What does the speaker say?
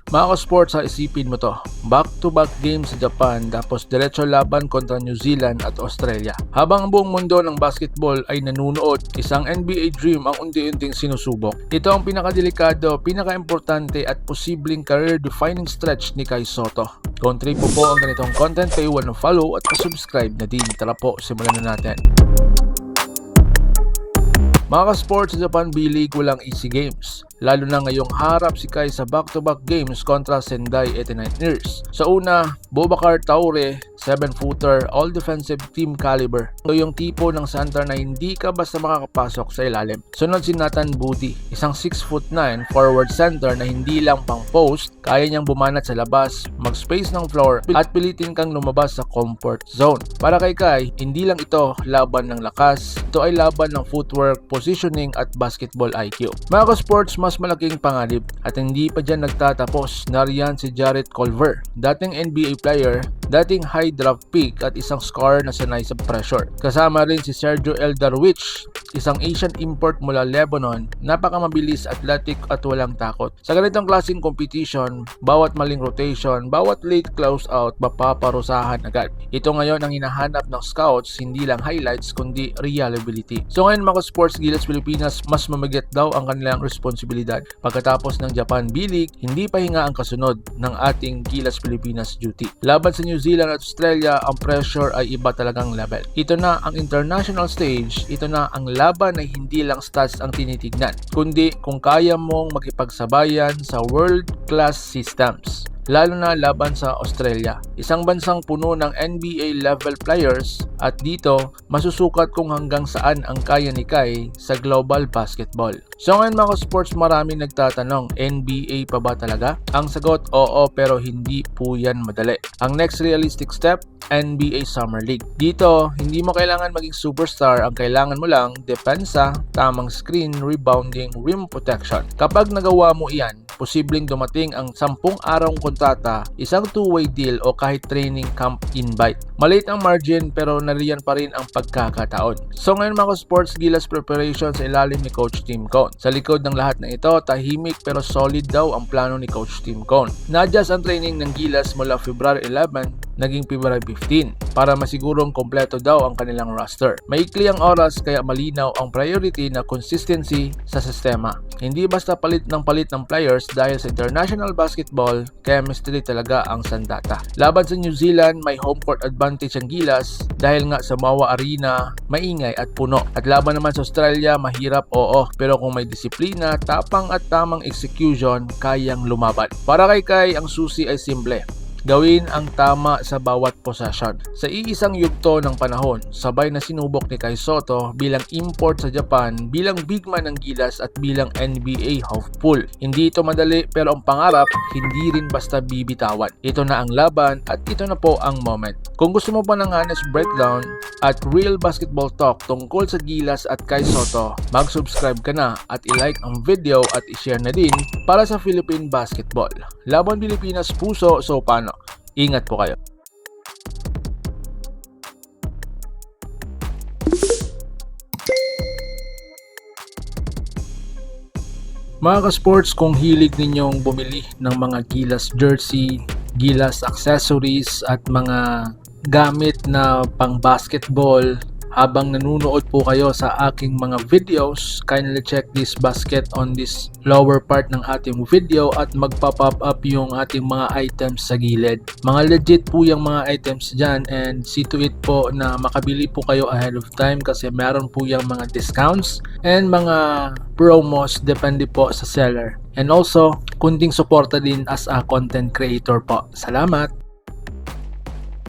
Mga ka-sports, isipin mo to. Back-to-back games sa Japan tapos diretso laban kontra New Zealand at Australia. Habang ang buong mundo ng basketball ay nanunood, isang NBA dream ang unti-unting sinusubok. Ito ang pinakadelikado, pinaka-importante at posibleng career-defining stretch ni Kai Sotto. Kung trip mo po ang ganitong content, paiwan ng follow at subscribe na din. Tara po, simulan na natin. Mga ka-sports, sa Japan B-League walang easy games. Lalo na ngayong harap si Kai sa back-to-back games kontra Sendai 89ers. Sa una, Boubacar Touré, 7-footer, all-defensive team caliber. Ito yung tipo ng center na hindi ka basta makakapasok sa ilalim. Sunod si Nathan Booty, isang 6'9" forward center na hindi lang pang post, kaya niyang bumanat sa labas, mag-space ng floor, at pilitin kang lumabas sa comfort zone. Para kay Kai, hindi lang ito laban ng lakas, ito ay laban ng footwork, positioning at basketball IQ. Mga ka-sports, mas malaking panganib at hindi pa dyan nagtatapos. Nariyan si Jarrett Culver, dating NBA player, dating high draft pick at isang scorer na sanay sa pressure. Kasama rin si Sergio Eldarwich, isang Asian import mula Lebanon, napakamabilis, athletic at walang takot. Sa ganitong klaseng competition, bawat maling rotation, bawat late close out, mapaparusahan agad. Ito ngayon ang hinahanap ng scouts, hindi lang highlights kundi reliability. So ngayon mga sports, Gilas Pilipinas, mas mamagat daw ang kanilang responsibilidad. Pagkatapos ng Japan B-League, hindi pa hinga ang kasunod ng ating Gilas Pilipinas duty. Laban sa New Zealand at Australia, ang pressure ay iba talagang level. Ito na ang international stage, ito na ang laban na hindi lang stats ang tinitignan, kundi kung kaya mong makipagsabayan sa world-class systems. Lalo na laban sa Australia, isang bansang puno ng NBA level players, at dito masusukat kung hanggang saan ang kaya ni Kai sa global basketball. So ngayon mga sports, marami nagtatanong, NBA pa ba talaga? Ang sagot, oo, pero hindi po yan madali. Ang next realistic step, NBA Summer League. Dito, hindi mo kailangan maging superstar, ang kailangan mo lang depensa, tamang screen, rebounding, rim protection. Kapag nagawa mo iyan, posibleng dumating ang 10 arawng kontrata, isang two-way deal o kahit training camp invite. Maliit ang margin pero nariyan pa rin ang pagkakataon. So ngayon mga sports, Gilas preparation sa ilalim ni Coach Tim Cone. Sa likod ng lahat na ito, tahimik pero solid daw ang plano ni Coach Tim Cone. Na-adjust ang training ng Gilas mula February 11 naging February 15 para masigurong kompleto daw ang kanilang roster. Maikli ang oras kaya malinaw ang priority na consistency sa sistema. Hindi basta palit ng players dahil sa international basketball, chemistry talaga ang sandata. Laban sa New Zealand, may home court advantage ang Gilas dahil nga sa Mawa Arena, maingay at puno. At laban naman sa Australia, mahirap, oo, pero kung may disiplina, tapang at tamang execution, kayang lumaban. Para kay Kai, ang susi ay simple. Gawin ang tama sa bawat possession. Sa iisang yugto ng panahon, sabay na sinubok ni Kai Sotto bilang import sa Japan, bilang big man ng Gilas at bilang NBA hopeful. Hindi ito madali pero ang pangarap, hindi rin basta bibitawan. Ito na ang laban at ito na po ang moment. Kung gusto mo pa ng honest breakdown at real basketball talk tungkol sa Gilas at Kai Sotto, mag-subscribe ka na at i-like ang video at i-share na din para sa Philippine basketball. Laban Pilipinas puso, so paano? Ingat po kayo. Mga ka-sports, kung hilig ninyong bumili ng mga Gilas jersey, Gilas accessories at mga gamit na pang basketball, habang nanunood po kayo sa aking mga videos, kindly check this basket on this lower part ng ating video at magpa-pop up yung ating mga items sa gilid. Mga legit po yung mga items dyan, and see to it po na makabili po kayo ahead of time kasi meron po yung mga discounts and mga promos depende po sa seller. And also, kunting suporta din as a content creator po. Salamat!